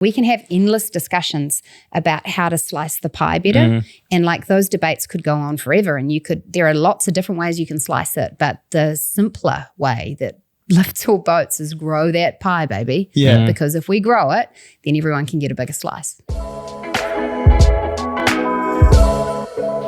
We can have endless discussions about how to slice the pie better. And like those debates could go on forever. And there are lots of different ways you can slice it. But the simpler way that lifts all boats is grow that pie, baby. Yeah. Because if we grow it, then everyone can get a bigger slice.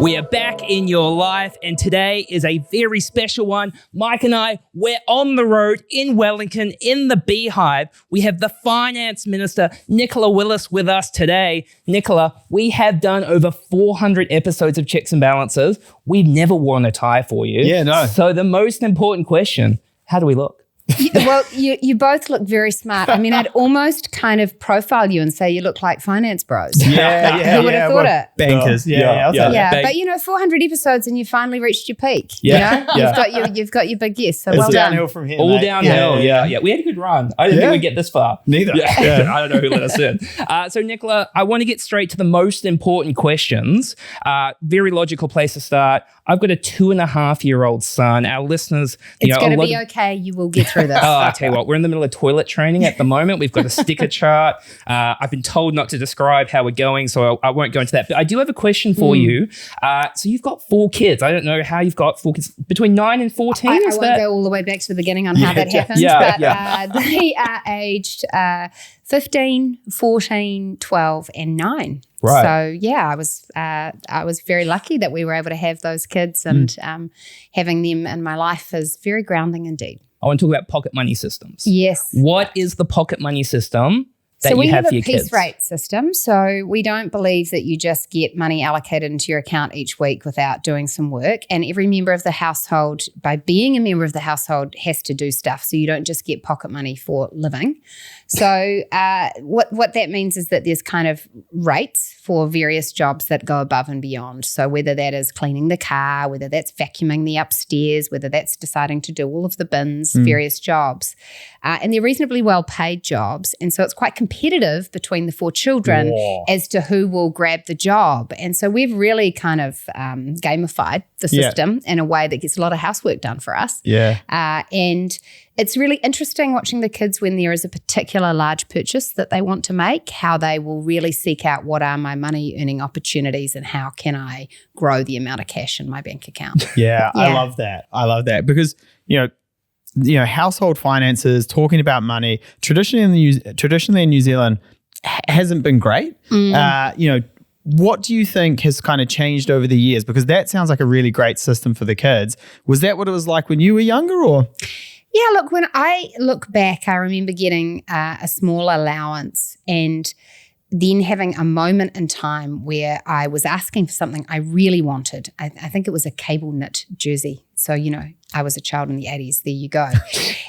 We are back in your life, and today is a very special one. Mike and I, we're on the road in Wellington in the Beehive. We have the Finance Minister, Nicola Willis, with us today. Nicola, we have done over 400 episodes of Checks and Balances. We've never worn a tie for you. Yeah, no. So the most important question, how do we look? Well, you both look very smart. I mean, I'd almost kind of profile you and say you look like finance bros. Yeah. Who would have thought it? Bankers. Yeah. But 400 episodes and you finally reached your peak. Yeah. You know? You've got your big yes. So It's well downhill done. from here. All mate. downhill. Yeah. We had a good run. I didn't think we'd get this far. Neither. Yeah. I don't know who let us in. So Nicola, I want to get straight to the most important questions. Very logical place to start. I've got a 2.5-year-old son. Our listeners, It's going to be okay. You will get through this. I tell you what, we're in the middle of toilet training at the moment. We've got a sticker chart. I've been told not to describe how we're going, so I won't go into that. But I do have a question for you. So you've got 4 kids. I don't know how you've got 4 kids. Between 9 and 14? I won't go all the way back to the beginning on how that happened. But they are aged 15, 14, 12, and 9. Right. So yeah, I was very lucky that we were able to have those kids, and having them in my life is very grounding indeed. I want to talk about pocket money systems. Yes. What is the pocket money system that So we you have for a your kids? piece rate system. So we don't believe that you just get money allocated into your account each week without doing some work. And every member of the household, by being a member of the household, has to do stuff. So you don't just get pocket money for living. So what that means is that there's kind of rates for various jobs that go above and beyond. So whether that is cleaning the car, whether that's vacuuming the upstairs, whether that's deciding to do all of the bins, various jobs. And they're reasonably well paid jobs. And so it's quite competitive between the 4 children as to who will grab the job. And so we've really kind of gamified the system in a way that gets a lot of housework done for us. Yeah. And it's really interesting watching the kids when there is a particular large purchase that they want to make, how they will really seek out what are my money earning opportunities and how can I grow the amount of cash in my bank account. Yeah. I love that because, you know, household finances, talking about money, traditionally in New Zealand hasn't been great. What do you think has kind of changed over the years? Because that sounds like a really great system for the kids. Was that what it was like when you were younger, or? Yeah, look, when I look back, I remember getting a small allowance and then having a moment in time where I was asking for something I really wanted. I think it was a cable knit jersey. So, I was a child in the 80s. There you go.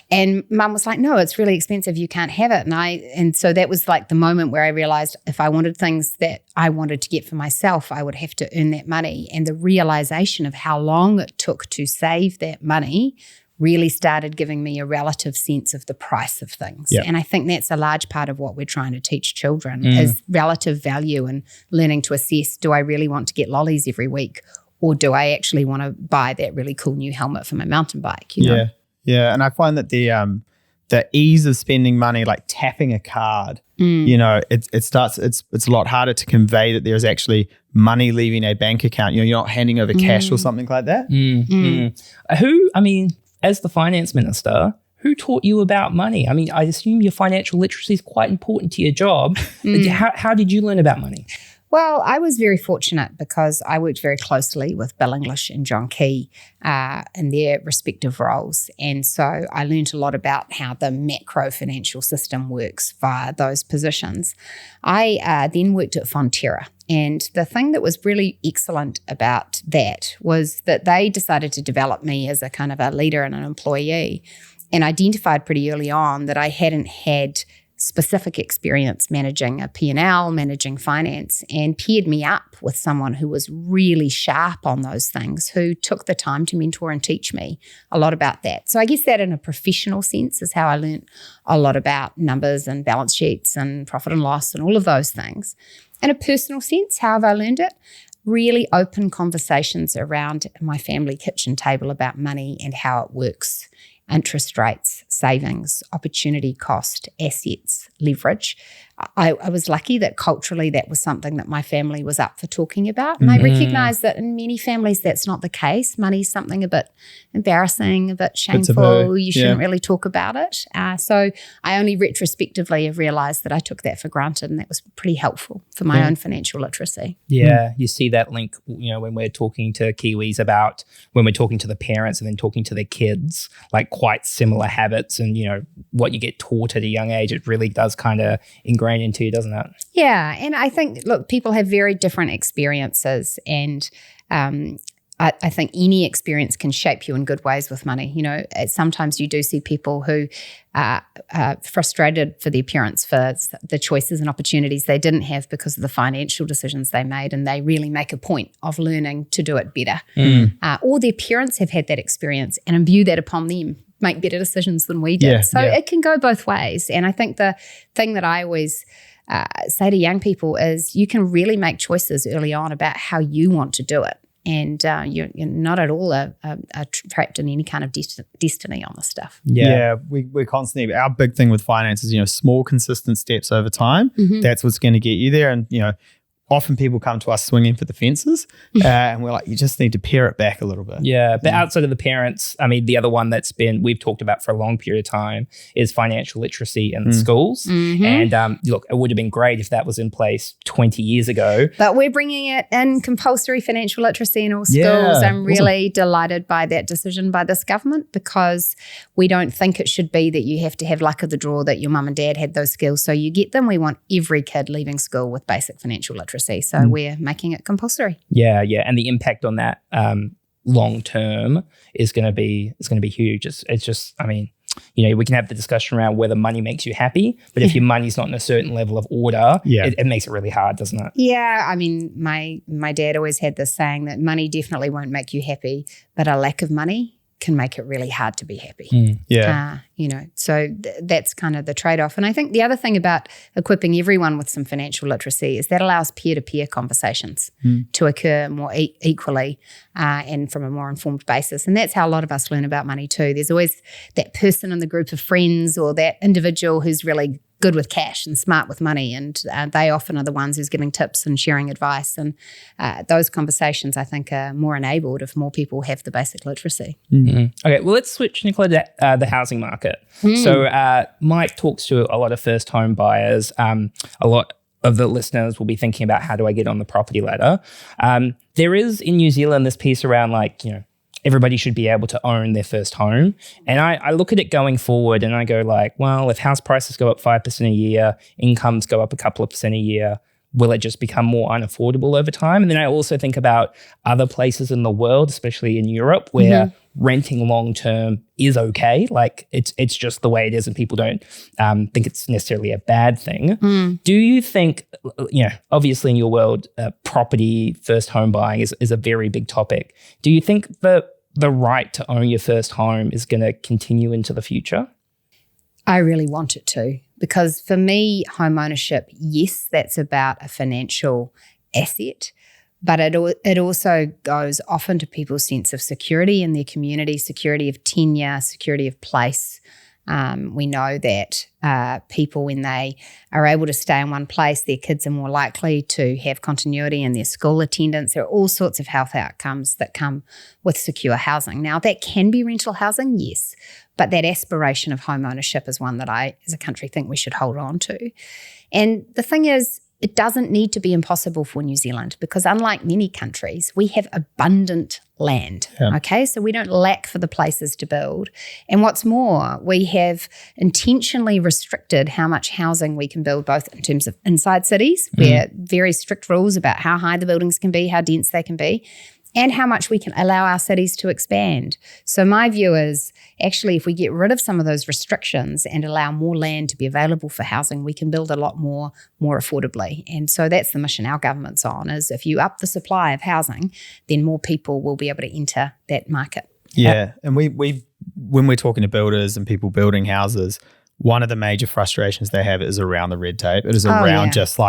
And Mum was like, no, it's really expensive. You can't have it. And so that was like the moment where I realized if I wanted things that I wanted to get for myself, I would have to earn that money. And the realization of how long it took to save that money really started giving me a relative sense of the price of things. Yep. And I think that's a large part of what we're trying to teach children is relative value and learning to assess, do I really want to get lollies every week, or do I actually want to buy that really cool new helmet for my mountain bike? Yeah. And I find that the ease of spending money, like tapping a card, it's a lot harder to convey that there's actually money leaving a bank account. You're not handing over cash or something like that. As the finance minister, who taught you about money? I mean, I assume your financial literacy is quite important to your job. But how did you learn about money? Well, I was very fortunate because I worked very closely with Bill English and John Key in their respective roles. And so I learned a lot about how the macro financial system works via those positions. I then worked at Fonterra. And the thing that was really excellent about that was that they decided to develop me as a kind of a leader and an employee, and identified pretty early on that I hadn't had specific experience managing a P&L, managing finance, and paired me up with someone who was really sharp on those things, who took the time to mentor and teach me a lot about that. So I guess that in a professional sense is how I learned a lot about numbers and balance sheets and profit and loss and all of those things. In a personal sense, how have I learned it? Really open conversations around my family kitchen table about money and how it works. Interest rates, savings, opportunity cost, assets, leverage. I was lucky that culturally that was something that my family was up for talking about. And I recognise that in many families that's not the case. Money's something a bit embarrassing, a bit shameful. You shouldn't really talk about it. So I only retrospectively have realised that I took that for granted, and that was pretty helpful for my own financial literacy. Yeah, you see that link, when we're talking to Kiwis about, when we're talking to the parents and then talking to their kids, like quite similar habits and, what you get taught at a young age, it really does kind of ingrain into you, doesn't it? Yeah, and I think, look, people have very different experiences, and I think any experience can shape you in good ways with money. Sometimes you do see people who are frustrated for their parents for the choices and opportunities they didn't have because of the financial decisions they made, and they really make a point of learning to do it better. Or their parents have had that experience and imbue that upon them, make better decisions than we did. It can go both ways. And I think the thing that I always say to young people is you can really make choices early on about how you want to do it. And you're not at all trapped in any kind of destiny on this stuff. Yeah, we're constantly, our big thing with finance is, small consistent steps over time. That's what's going to get you there. And, often people come to us swinging for the fences and we're like, you just need to pare it back a little bit. Yeah, but outside of the parents, I mean, the other one we've talked about for a long period of time is financial literacy in schools. And look, it would have been great if that was in place 20 years ago. But we're bringing it in, compulsory financial literacy in all schools. I'm really delighted by that decision by this government, because we don't think it should be that you have to have luck of the draw that your mum and dad had those skills so you get them. We want every kid leaving school with basic financial literacy. So we're making it compulsory. Yeah. And the impact on that long term is going to be huge. It's just, I mean, we can have the discussion around whether money makes you happy, but if your money's not in a certain level of order, it makes it really hard, doesn't it? Yeah. I mean, my dad always had this saying that money definitely won't make you happy, but a lack of money can make it really hard to be happy. So that's kind of the trade-off. And I think the other thing about equipping everyone with some financial literacy is that allows peer-to-peer conversations to occur more equally and from a more informed basis. And that's how a lot of us learn about money too. There's always that person in the group of friends or that individual who's really good with cash and smart with money, and they often are the ones who's giving tips and sharing advice, and those conversations I think are more enabled if more people have the basic literacy. Okay, well, let's switch, Nicola, to the housing market. So Mike talks to a lot of first home buyers. A lot of the listeners will be thinking about, how do I get on the property ladder? There is in New Zealand this piece around everybody should be able to own their first home. And I look at it going forward and I go well, if house prices go up 5% a year, incomes go up a couple of percent a year, will it just become more unaffordable over time? And then I also think about other places in the world, especially in Europe, where renting long-term is okay. It's just the way it is and people don't think it's necessarily a bad thing. Do you think, obviously in your world, property, first home buying is a very big topic. Do you think the right to own your first home is going to continue into the future? I really want it to, because for me, home ownership, yes, that's about a financial asset, but it also goes often to people's sense of security in their community, security of tenure, security of place. We know that people, when they are able to stay in one place, their kids are more likely to have continuity in their school attendance. There are all sorts of health outcomes that come with secure housing. Now, that can be rental housing, yes, but that aspiration of home ownership is one that I, as a country, think we should hold on to. And the thing is, it doesn't need to be impossible for New Zealand, because unlike many countries, we have abundant land, okay? So we don't lack for the places to build. And what's more, we have intentionally restricted how much housing we can build, both in terms of inside cities, where very strict rules about how high the buildings can be, how dense they can be, and how much we can allow our cities to expand. So my view is, actually, if we get rid of some of those restrictions and allow more land to be available for housing, we can build a lot more affordably. And so that's the mission our government's on, is if you up the supply of housing, then more people will be able to enter that market. Yeah, and we when we're talking to builders and people building houses, one of the major frustrations they have is around the red tape. It is around just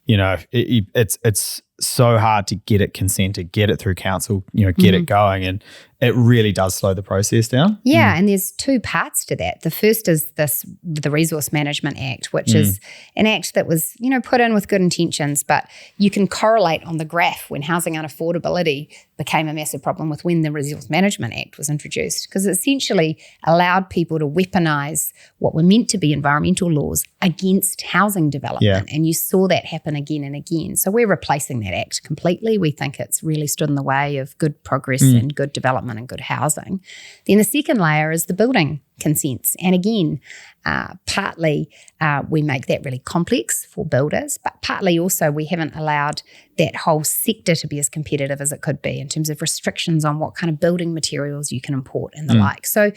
it's so hard to get it consented, get it through council, get it going. it really does slow the process down. Yeah, and there's two parts to that. The first is the Resource Management Act, which is an act that was, put in with good intentions, but you can correlate on the graph when housing unaffordability became a massive problem with when the Resource Management Act was introduced, because it essentially allowed people to weaponize what were meant to be environmental laws against housing development. And you saw that happen again and again. So we're replacing that act completely. We think it's really stood in the way of good progress and good development and good housing. Then the second layer is the building consents. And again, partly we make that really complex for builders, but partly also we haven't allowed that whole sector to be as competitive as it could be in terms of restrictions on what kind of building materials you can import and the like. So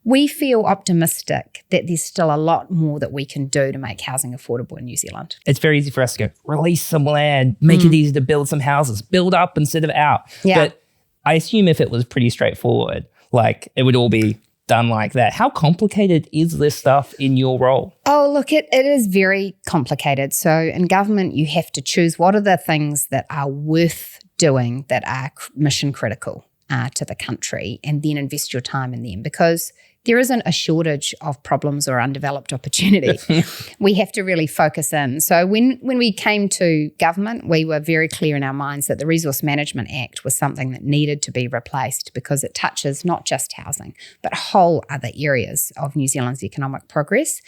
we feel optimistic that there's still a lot more that we can do to make housing affordable in New Zealand. It's very easy for us to go, release some land, make it easy to build some houses, build up instead of out. Yeah. But I assume if it was pretty straightforward, like it would all be done like that. How complicated is this stuff in your role? Oh, look, it is very complicated. So in government, you have to choose what are the things that are worth doing that are mission critical to the country, and then invest your time in them, because there isn't a shortage of problems or undeveloped opportunity. We have to really focus in. So when we came to government, we were very clear in our minds that the Resource Management Act was something that needed to be replaced, because it touches not just housing, but whole other areas of New Zealand's economic progress.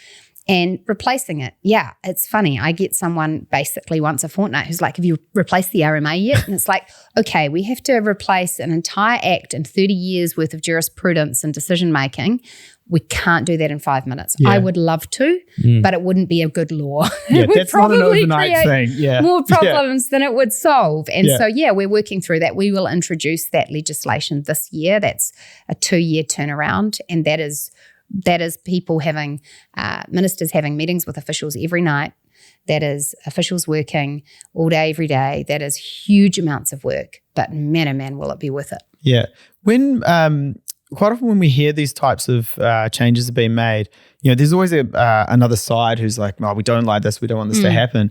And replacing it, it's funny. I get someone basically once a fortnight who's like, have you replaced the RMA yet? And it's like, okay, we have to replace an entire act and 30 years worth of jurisprudence and decision making. We can't do that in 5 minutes. I would love to, but it wouldn't be a good law. Yeah, it would that's not an probably overnight create thing. more problems than it would solve. And so, we're working through that. We will introduce that legislation this year. That's a 2-year turnaround, and that is people having, ministers having meetings with officials every night. That is officials working all day, every day. That is huge amounts of work, but man, oh man, will it be worth it. Yeah. When, quite often when we hear these types of changes are being made, there's always another side who's like, we don't like this, we don't want this to happen.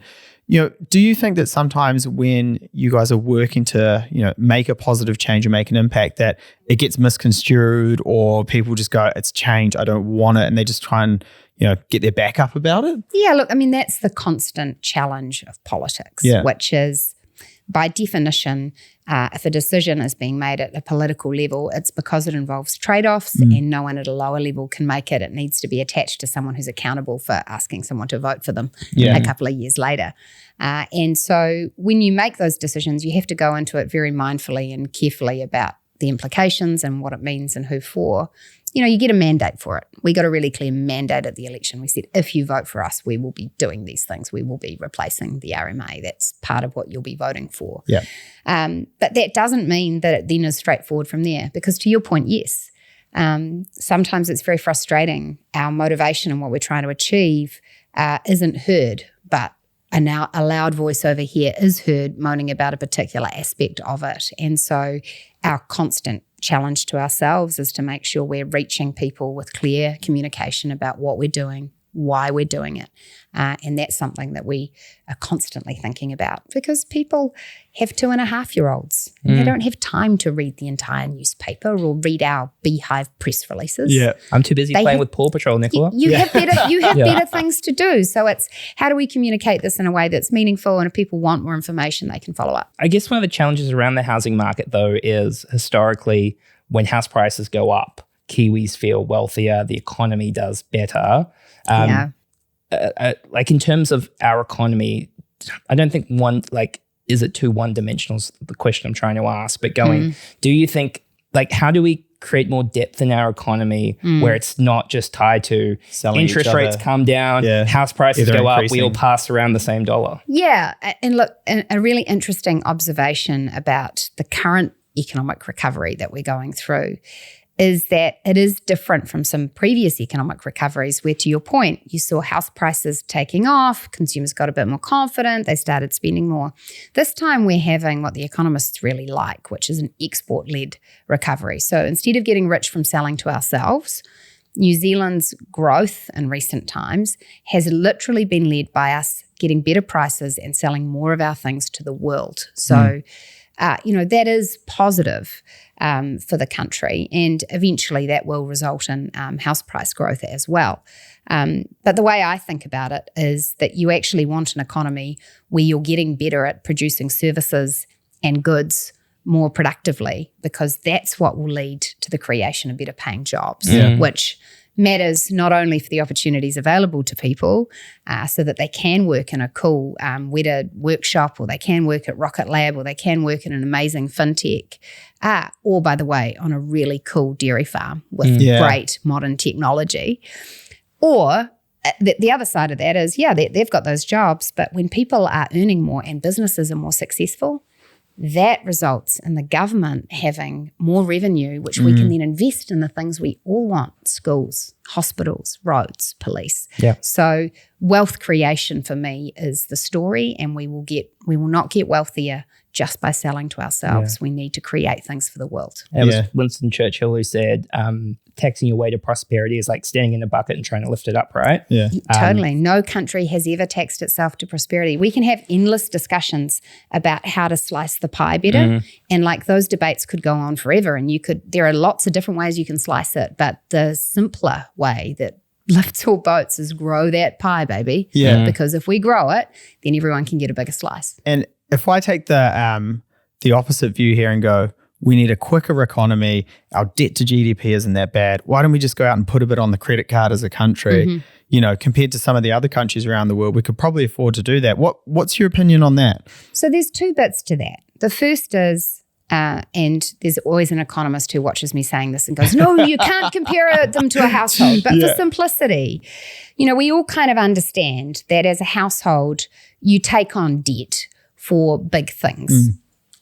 Do you think that sometimes when you guys are working to, make a positive change or make an impact, that it gets misconstrued, or people just go, it's change, I don't want it, and they just try and, get their back up about it? Yeah, look, that's the constant challenge of politics, which is, by definition, if a decision is being made at a political level, it's because it involves trade-offs and no one at a lower level can make it. It needs to be attached to someone who's accountable for asking someone to vote for them a couple of years later. And so when you make those decisions, you have to go into it very mindfully and carefully about the implications and what it means and who for. You get a mandate for it. We got a really clear mandate at the election. We said, if you vote for us, we will be doing these things. We will be replacing the RMA. That's part of what you'll be voting for. Yeah. But that doesn't mean that it then is straightforward from there, because to your point, yes, sometimes it's very frustrating. Our motivation and what we're trying to achieve isn't heard, but a loud voice over here is heard moaning about a particular aspect of it. And so our constant challenge to ourselves is to make sure we're reaching people with clear communication about what we're doing, why we're doing it. And that's something that we are constantly thinking about, because people have 2.5-year-olds. They don't have time to read the entire newspaper or read our Beehive press releases. Yeah, I'm too busy playing with Paw Patrol, Nicola. You have better things to do. So it's, how do we communicate this in a way that's meaningful, and if people want more information, they can follow up. I guess one of the challenges around the housing market, though, is historically when house prices go up, Kiwis feel wealthier, the economy does better. Like in terms of our economy, I don't think is it too one-dimensional is the question I'm trying to ask, but do you think, how do we create more depth in our economy where it's not just tied to selling interest rates come down, house prices go up, we all pass around the same dollar? Yeah, and look, a really interesting observation about the current economic recovery that we're going through is that it is different from some previous economic recoveries where, to your point, you saw house prices taking off, consumers got a bit more confident, they started spending more. This time we're having what the economists really like, which is an export-led recovery. So instead of getting rich from selling to ourselves, New Zealand's growth in recent times has literally been led by us getting better prices and selling more of our things to the world. So that is positive for the country, and eventually that will result in house price growth as well. But the way I think about it is that you actually want an economy where you're getting better at producing services and goods more productively, because that's what will lead to the creation of better paying jobs, which matters not only for the opportunities available to people so that they can work in a cool Weta workshop, or they can work at Rocket Lab, or they can work in an amazing fintech, or, by the way, on a really cool dairy farm with great modern technology. Or the other side of that is, they've got those jobs, but when people are earning more and businesses are more successful, that results in the government having more revenue, which we can then invest in the things we all want: schools, hospitals, roads, police. Yeah. So wealth creation for me is the story, and we will not get wealthier just by selling to ourselves. We need to create things for the world. It was Winston Churchill who said, taxing your way to prosperity is like standing in a bucket and trying to lift it up, right? Yeah. Totally. No country has ever taxed itself to prosperity. We can have endless discussions about how to slice the pie better, and like those debates could go on forever, and there are lots of different ways you can slice it, but the simpler way that lifts all boats is grow that pie, baby. Yeah. Because if we grow it, then everyone can get a bigger slice. And if I take the opposite view here and go, we need a quicker economy, our debt to GDP isn't that bad, why don't we just go out and put a bit on the credit card as a country? Compared to some of the other countries around the world, we could probably afford to do that. What's your opinion on that? So there's two bits to that. The first is, and there's always an economist who watches me saying this and goes, no, you can't compare them to a household. But for simplicity, we all kind of understand that as a household, you take on debt for big things,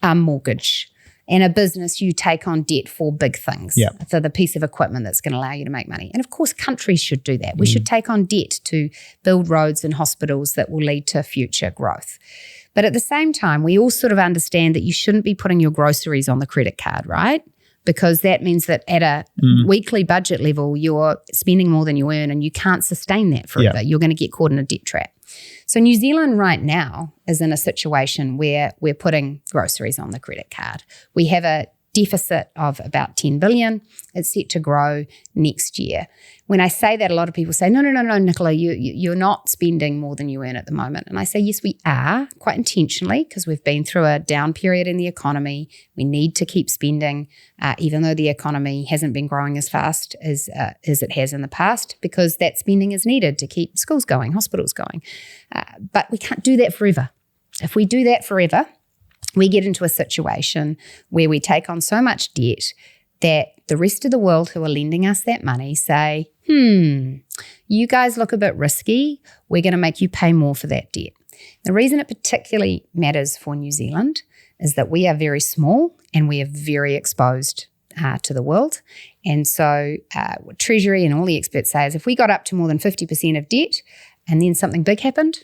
a mortgage. And a business, you take on debt for big things, for the piece of equipment that's going to allow you to make money. And of course, countries should do that. We should take on debt to build roads and hospitals that will lead to future growth. But at the same time, we all sort of understand that you shouldn't be putting your groceries on the credit card, right? Because that means that at a weekly budget level, you're spending more than you earn, and you can't sustain that forever. You're going to get caught in a debt trap. So New Zealand right now is in a situation where we're putting groceries on the credit card. We have a deficit of about 10 billion. It's set to grow next year. When I say that, a lot of people say, no, Nicola, you're not spending more than you earn at the moment. And I say, yes, we are, quite intentionally, because we've been through a down period in the economy. We need to keep spending, even though the economy hasn't been growing as fast as it has in the past, because that spending is needed to keep schools going, hospitals going. But we can't do that forever. If we do that forever, we get into a situation where we take on so much debt that the rest of the world who are lending us that money say, you guys look a bit risky. We're going to make you pay more for that debt. The reason it particularly matters for New Zealand is that we are very small and we are very exposed to the world. And so what Treasury and all the experts say is if we got up to more than 50% of debt and then something big happened,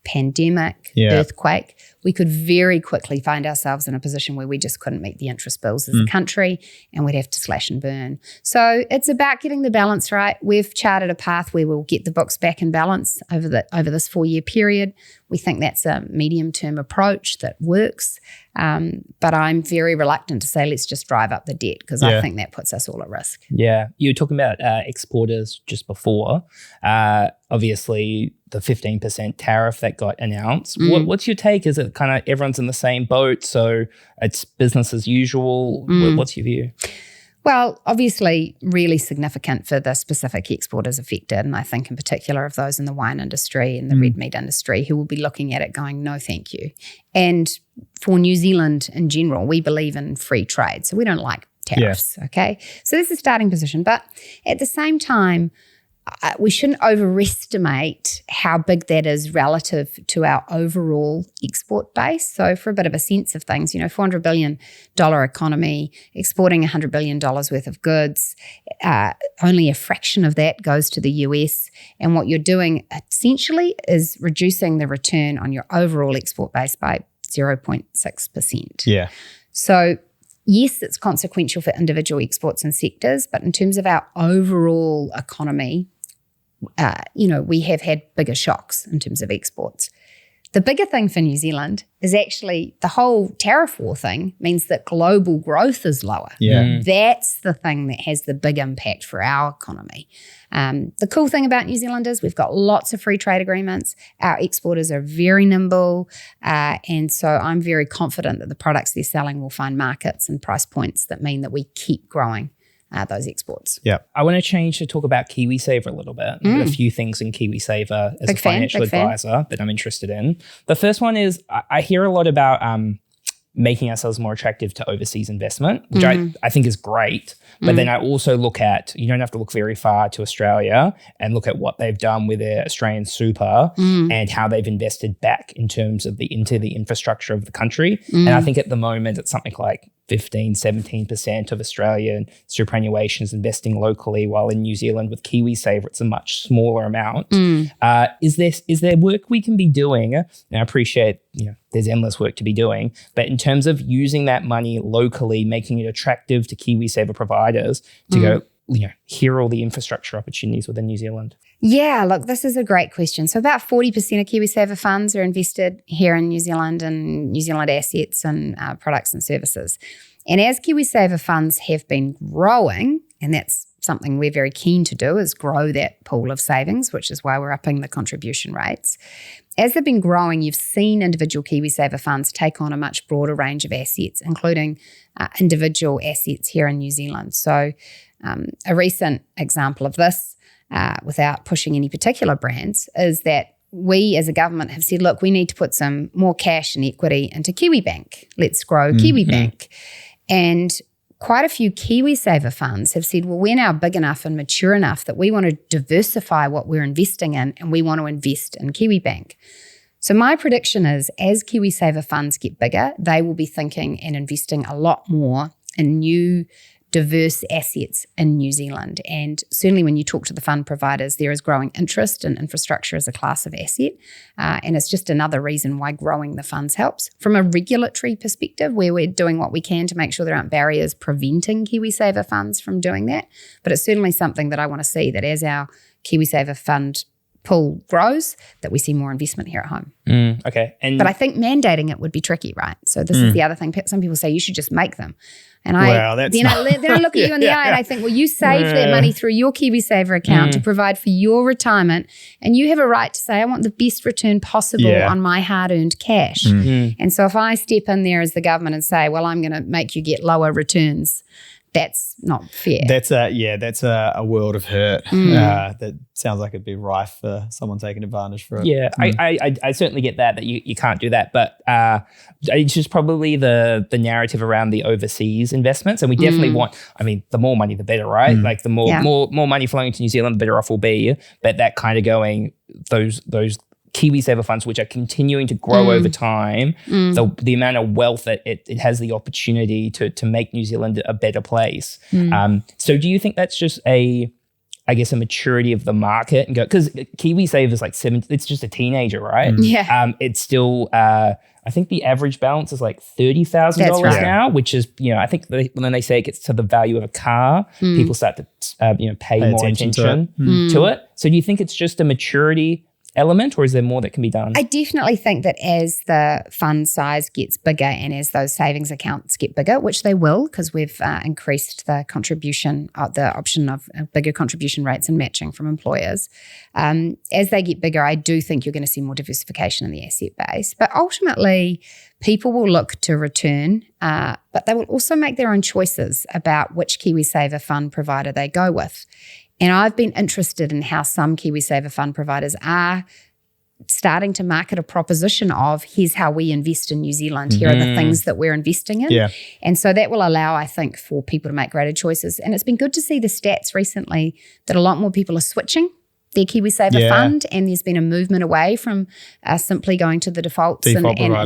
pandemic, earthquake, we could very quickly find ourselves in a position where we just couldn't meet the interest bills as a country, and we'd have to slash and burn. So it's about getting the balance right. We've charted a path where we'll get the books back in balance over this 4-year period. We think that's a medium-term approach that works. But I'm very reluctant to say let's just drive up the debt, because I think that puts us all at risk. Yeah. You were talking about exporters just before. Obviously, the 15% tariff that got announced. What's your take? Is it kind of everyone's in the same boat, so it's business as usual? What's your view? Well, obviously really significant for the specific exporters affected, and I think in particular of those in the wine industry and the red meat industry who will be looking at it going, no thank you. And for New Zealand in general, we believe in free trade, so we don't like tariffs, okay? So this is a starting position, but at the same time, we shouldn't overestimate how big that is relative to our overall export base. So for a bit of a sense of things, $400 billion economy, exporting $100 billion worth of goods, only a fraction of that goes to the US. And what you're doing essentially is reducing the return on your overall export base by 0.6%. Yeah. So yes, it's consequential for individual exports and sectors, but in terms of our overall economy, we have had bigger shocks in terms of exports. The bigger thing for New Zealand is actually the whole tariff war thing means that global growth is lower. That's the thing that has the big impact for our economy. The cool thing about New Zealand is we've got lots of free trade agreements. Our exporters are very nimble. And so I'm very confident that the products they're selling will find markets and price points that mean that we keep growing those exports. Yeah. I want to change to talk about KiwiSaver a little bit. A few things in KiwiSaver as a financial advisor that I'm interested in. The first one is I hear a lot about making ourselves more attractive to overseas investment, which I think is great. But then I also look at, you don't have to look very far to Australia and look at what they've done with their Australian super and how they've invested back in terms of into the infrastructure of the country. And I think at the moment it's something like 15-17% of Australian superannuations investing locally, while in New Zealand with KiwiSaver it's a much smaller amount. Is there work we can be doing? And I appreciate there's endless work to be doing, but in terms of using that money locally, making it attractive to KiwiSaver providers to go, hear all the infrastructure opportunities within New Zealand. Yeah, look, this is a great question. So about 40% of KiwiSaver funds are invested here in New Zealand and New Zealand assets and products and services. And as KiwiSaver funds have been growing, and that's something we're very keen to do, is grow that pool of savings, which is why we're upping the contribution rates. As they've been growing, you've seen individual KiwiSaver funds take on a much broader range of assets, including individual assets here in New Zealand. So a recent example of this, without pushing any particular brands, is that we as a government have said, look, we need to put some more cash and equity into KiwiBank. Let's grow KiwiBank. And quite a few KiwiSaver funds have said, well, we're now big enough and mature enough that we want to diversify what we're investing in, and we want to invest in KiwiBank. So my prediction is, as KiwiSaver funds get bigger, they will be thinking and investing a lot more in new diverse assets in New Zealand. And certainly when you talk to the fund providers, there is growing interest in infrastructure as a class of asset. And it's just another reason why growing the funds helps. From a regulatory perspective, where we're doing what we can to make sure there aren't barriers preventing KiwiSaver funds from doing that. But it's certainly something that I want to see, that as our KiwiSaver fund pool grows, that we see more investment here at home. Okay. But I think mandating it would be tricky, right? So this is the other thing. Some people say you should just make them. And I look at you in the eye and I think, well, you saved that money through your KiwiSaver account to provide for your retirement, and you have a right to say, I want the best return possible on my hard-earned cash. And so if I step in there as the government and say, well, I'm going to make you get lower returns, that's not fair. That's a world of hurt. That sounds like it'd be rife for someone taking advantage for it. Yeah, I certainly get that you can't do that, but it's just probably the narrative around the overseas investments, and we definitely want. I mean, the more money, the better, right? Like the more money flowing to New Zealand, the better off we'll be. But that kind of going those KiwiSaver funds, which are continuing to grow over time, the amount of wealth that it has the opportunity to make New Zealand a better place. So do you think that's just a maturity of the market, and go, because KiwiSaver is like it's just a teenager, right? It's still, I think the average balance is like $30,000 now, which is, I think when they say it gets to the value of a car, people start to, pay more attention to it. So do you think it's just a maturity element, or is there more that can be done? I definitely think that as the fund size gets bigger and as those savings accounts get bigger, which they will, because we've increased the contribution, the option of bigger contribution rates and matching from employers. As they get bigger, I do think you're going to see more diversification in the asset base. But ultimately, people will look to return, but they will also make their own choices about which KiwiSaver fund provider they go with. And I've been interested in how some KiwiSaver fund providers are starting to market a proposition of, here's how we invest in New Zealand. Here are the things that we're investing in. And so that will allow, I think, for people to make greater choices. And it's been good to see the stats recently that a lot more people are switching their KiwiSaver fund, and there's been a movement away from simply going to the defaults and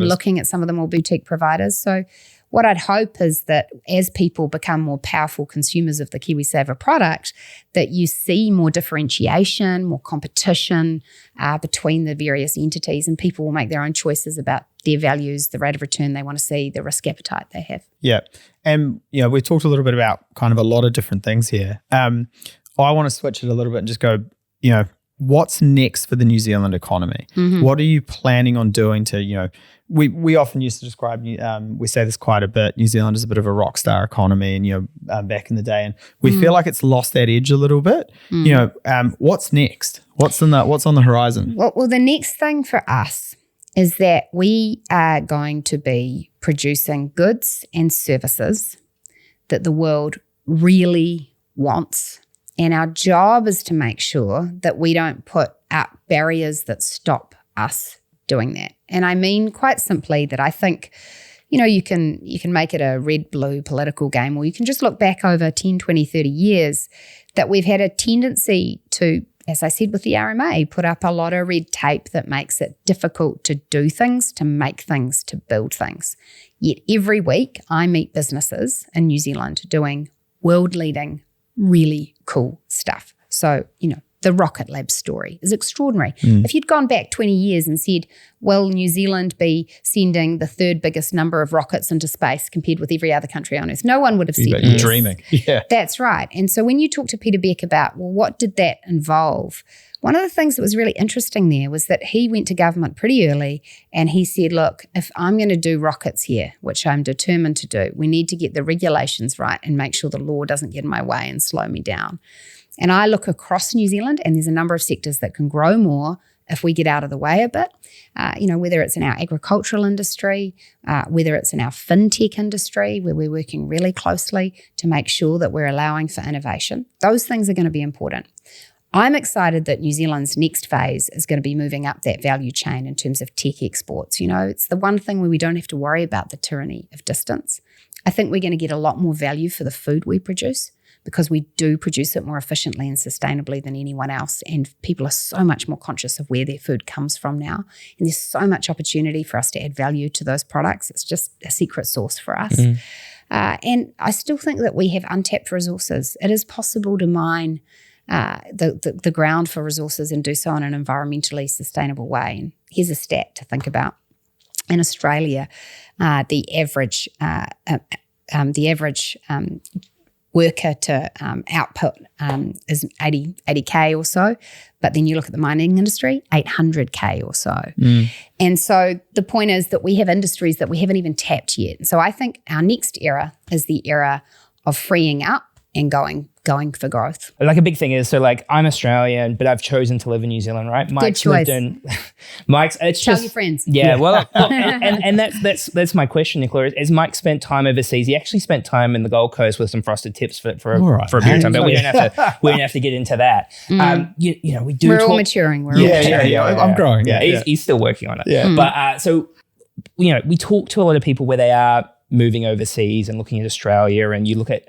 looking at some of the more boutique providers. So what I'd hope is that as people become more powerful consumers of the KiwiSaver product, that you see more differentiation, more competition between the various entities, and people will make their own choices about their values, the rate of return they want to see, the risk appetite they have. Yeah. And, we've talked a little bit about kind of a lot of different things here. I want to switch it a little bit and just go, what's next for the New Zealand economy? What are you planning on doing to, we often used to describe, we say this quite a bit, New Zealand is a bit of a rock star economy and, back in the day, and we feel like it's lost that edge a little bit. What's next? What's on the horizon? Well, the next thing for us is that we are going to be producing goods and services that the world really wants. And our job is to make sure that we don't put up barriers that stop us doing that. And I mean quite simply that I think, you can make it a red-blue political game, or you can just look back over 10, 20, 30 years that we've had a tendency to, as I said with the RMA, put up a lot of red tape that makes it difficult to do things, to make things, to build things. Yet every week I meet businesses in New Zealand doing world-leading, really cool stuff. So, the Rocket Lab story is extraordinary. If you'd gone back 20 years and said, will New Zealand be sending the third biggest number of rockets into space compared with every other country on Earth, no one would have said yes. Dreaming. Yeah. That's right. And so when you talk to Peter Beck about, well, what did that involve? One of the things that was really interesting there was that he went to government pretty early and he said, look, if I'm going to do rockets here, which I'm determined to do, we need to get the regulations right and make sure the law doesn't get in my way and slow me down. And I look across New Zealand and there's a number of sectors that can grow more if we get out of the way a bit, whether it's in our agricultural industry, whether it's in our fintech industry, where we're working really closely to make sure that we're allowing for innovation. Those things are going to be important. I'm excited that New Zealand's next phase is going to be moving up that value chain in terms of tech exports. It's the one thing where we don't have to worry about the tyranny of distance. I think we're going to get a lot more value for the food we produce, because we do produce it more efficiently and sustainably than anyone else. And people are so much more conscious of where their food comes from now. And there's so much opportunity for us to add value to those products. It's just a secret sauce for us. And I still think that we have untapped resources. It is possible to mine the ground for resources and do so in an environmentally sustainable way. And here's a stat to think about. In Australia, the average worker to output is 80K or so. But then you look at the mining industry, 800K or so. And so the point is that we have industries that we haven't even tapped yet. So I think our next era is the era of freeing up and going for growth. Like a big thing is, so like I'm Australian, but I've chosen to live in New Zealand, right? Good choice. Tell your friends. Yeah, well, and that's my question, Nicola. As Mike spent time overseas, he actually spent time in the Gold Coast with some frosted tips for a period of time, but we don't have to get into that. We do. We're all maturing. I'm growing. Yeah, he's still working on it. Yeah. But we talk to a lot of people where they are moving overseas and looking at Australia, and you look at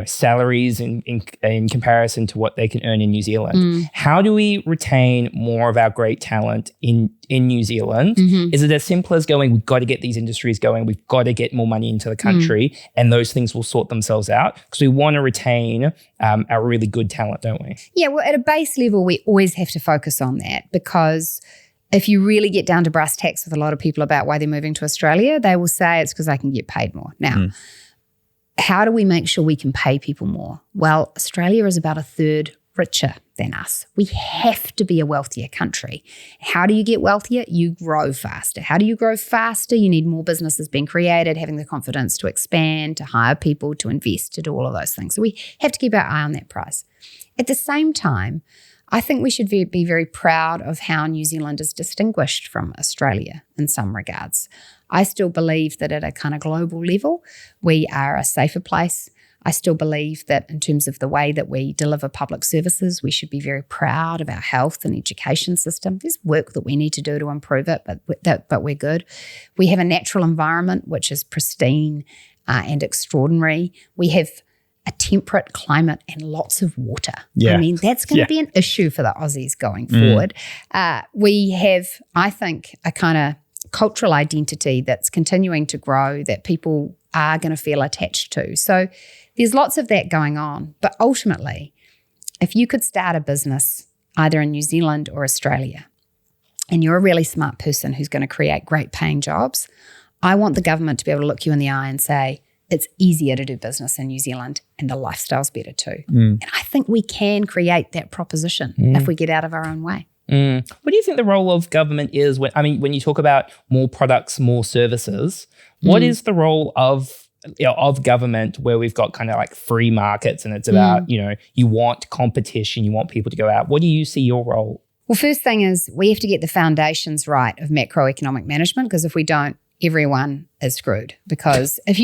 salaries in comparison to what they can earn in New Zealand. How do we retain more of our great talent in New Zealand? Is it as simple as going, we've got to get these industries going, we've got to get more money into the country, and those things will sort themselves out? Because we want to retain our really good talent, don't we? Yeah, well, at a base level, we always have to focus on that, because if you really get down to brass tacks with a lot of people about why they're moving to Australia, they will say it's because they can get paid more. Now, how do we make sure we can pay people more? Well, Australia is about a third richer than us. We have to be a wealthier country. How do you get wealthier? You grow faster. How do you grow faster? You need more businesses being created, having the confidence to expand, to hire people, to invest, to do all of those things. So we have to keep our eye on that price. At the same time, I think we should be very proud of how New Zealand is distinguished from Australia in some regards. I still believe that at a kind of global level, we are a safer place. I still believe that in terms of the way that we deliver public services, we should be very proud of our health and education system. There's work that we need to do to improve it, but we're good. We have a natural environment which is pristine and extraordinary. We have a temperate climate and lots of water. Yeah. I mean, that's going to be an issue for the Aussies going forward. We have, I think, a kind of cultural identity that's continuing to grow that people are going to feel attached to. So there's lots of that going on. But ultimately, if you could start a business either in New Zealand or Australia, and you're a really smart person who's going to create great paying jobs, I want the government to be able to look you in the eye and say, it's easier to do business in New Zealand and the lifestyle's better too. And I think we can create that proposition if we get out of our own way. What do you think the role of government is? When you talk about more products, more services, what is the role of government where we've got kind of like free markets and it's about, you want competition, you want people to go out. What do you see your role? Well, first thing is we have to get the foundations right of macroeconomic management, because if we don't, everyone is screwed. Because if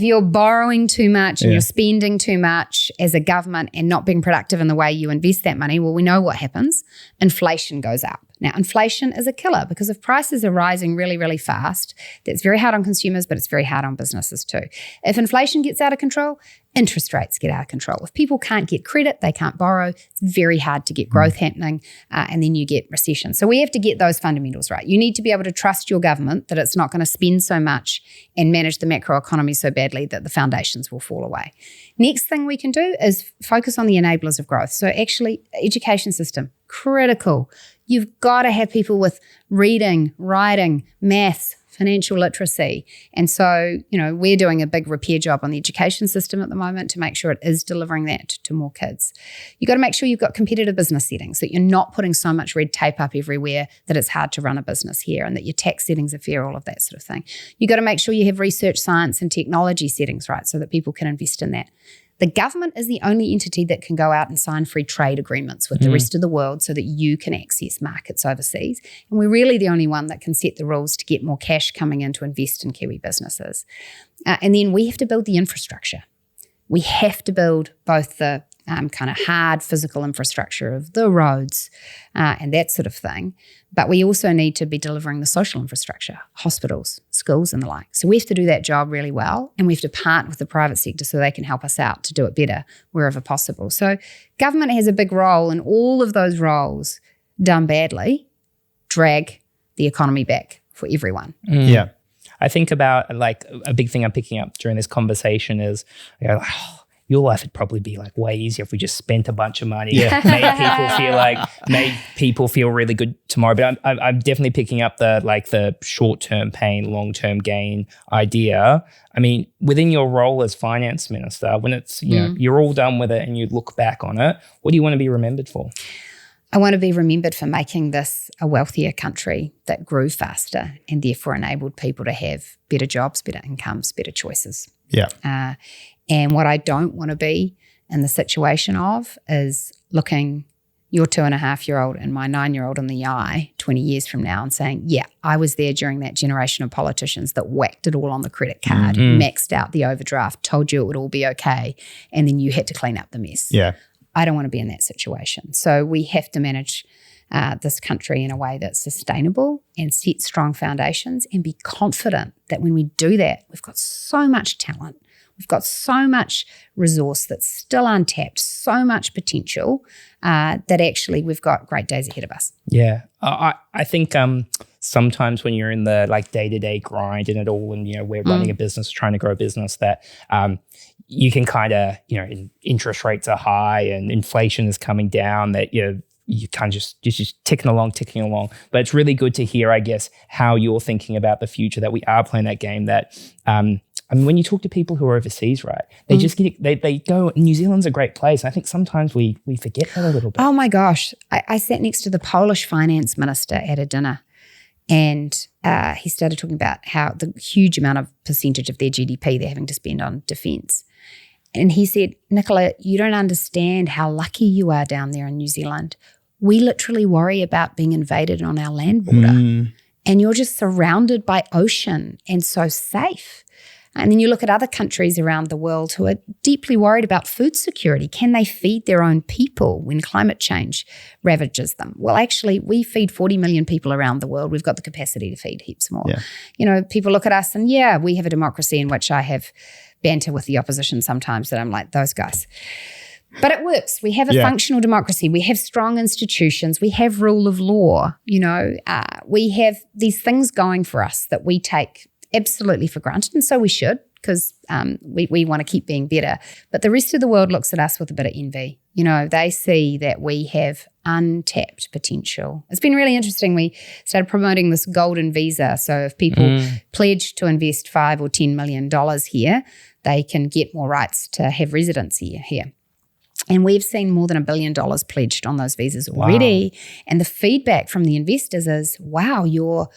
you're borrowing too much and you're spending too much as a government and not being productive in the way you invest that money, well, we know what happens. Inflation goes up. Now, inflation is a killer, because if prices are rising really, really fast, that's very hard on consumers, but it's very hard on businesses too. If inflation gets out of control, interest rates get out of control. If people can't get credit, they can't borrow, it's very hard to get growth happening, and then you get recession. So we have to get those fundamentals right. You need to be able to trust your government that it's not going to spend so much and manage the macroeconomy so badly that the foundations will fall away. Next thing we can do is focus on the enablers of growth. So actually, education system, critical. You've got to have people with reading, writing, maths, financial literacy. And so, we're doing a big repair job on the education system at the moment to make sure it is delivering that to more kids. You've got to make sure you've got competitive business settings, that you're not putting so much red tape up everywhere that it's hard to run a business here, and that your tax settings are fair, all of that sort of thing. You've got to make sure you have research, science, and technology settings right so that people can invest in that. The government is the only entity that can go out and sign free trade agreements with the rest of the world so that you can access markets overseas. And we're really the only one that can set the rules to get more cash coming in to invest in Kiwi businesses. And then we have to build the infrastructure. We have to build both the kind of hard physical infrastructure of the roads and that sort of thing. But we also need to be delivering the social infrastructure, hospitals, schools and the like. So we have to do that job really well, and we have to partner with the private sector so they can help us out to do it better wherever possible. So government has a big role, and all of those roles done badly drag the economy back for everyone. Yeah. I think about like a big thing I'm picking up during this conversation is, your life would probably be like way easier if we just spent a bunch of money, made people feel really good tomorrow. But I'm definitely picking up the short-term pain, long-term gain idea. I mean, within your role as finance minister, when it's, you're all done with it and you look back on it, what do you want to be remembered for? I want to be remembered for making this a wealthier country that grew faster and therefore enabled people to have better jobs, better incomes, better choices. Yeah. And what I don't want to be in the situation of is looking your 2.5-year-old and my 9-year-old in the eye 20 years from now and saying, yeah, I was there during that generation of politicians that whacked it all on the credit card, maxed out the overdraft, told you it would all be okay, and then you had to clean up the mess. Yeah. I don't want to be in that situation. So we have to manage this country in a way that's sustainable and set strong foundations, and be confident that when we do that, we've got so much talent. We've got so much resource that's still untapped, so much potential that actually we've got great days ahead of us. Yeah. I think sometimes when you're in the day-to-day grind and it all, and we're running a business, trying to grow a business, that you can kind of, interest rates are high and inflation is coming down, that you kind of just ticking along. But it's really good to hear, I guess, how you're thinking about the future, that we are playing that game, that when you talk to people who are overseas, right, they just they go, New Zealand's a great place. I think sometimes we forget that a little bit. Oh my gosh. I sat next to the Polish finance minister at a dinner, and he started talking about how the huge amount of percentage of their GDP they're having to spend on defence. And he said, Nicola, you don't understand how lucky you are down there in New Zealand. We literally worry about being invaded on our land border. And you're just surrounded by ocean and so safe. And then you look at other countries around the world who are deeply worried about food security. Can they feed their own people when climate change ravages them? Well, actually, we feed 40 million people around the world. We've got the capacity to feed heaps more. Yeah. People look at us and, we have a democracy in which I have banter with the opposition sometimes that I'm like, those guys. But it works. We have a functional democracy. We have strong institutions. We have rule of law. We have these things going for us that we take absolutely for granted, and so we should, because we want to keep being better. But the rest of the world looks at us with a bit of envy, They see that we have untapped potential. It's been really interesting. We started promoting this golden visa. So if people pledge to invest $5 or $10 million here, they can get more rights to have residency here. And we've seen more than $1 billion pledged on those visas already. Wow. And the feedback from the investors is, wow, your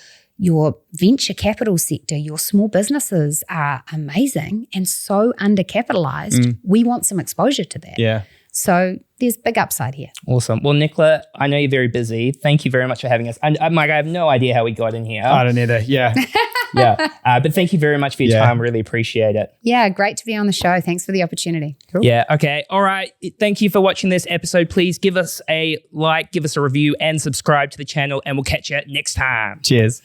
venture capital sector, your small businesses are amazing and so undercapitalized. We want some exposure to that. Yeah. So there's big upside here. Awesome. Well, Nicola, I know you're very busy. Thank you very much for having us. And Mike, I have no idea how we got in here. I don't either. Yeah. Yeah. But thank you very much for your time. Really appreciate it. Yeah, great to be on the show. Thanks for the opportunity. Cool. Yeah. Okay. All right. Thank you for watching this episode. Please give us a like, give us a review, and subscribe to the channel, and we'll catch you next time. Cheers.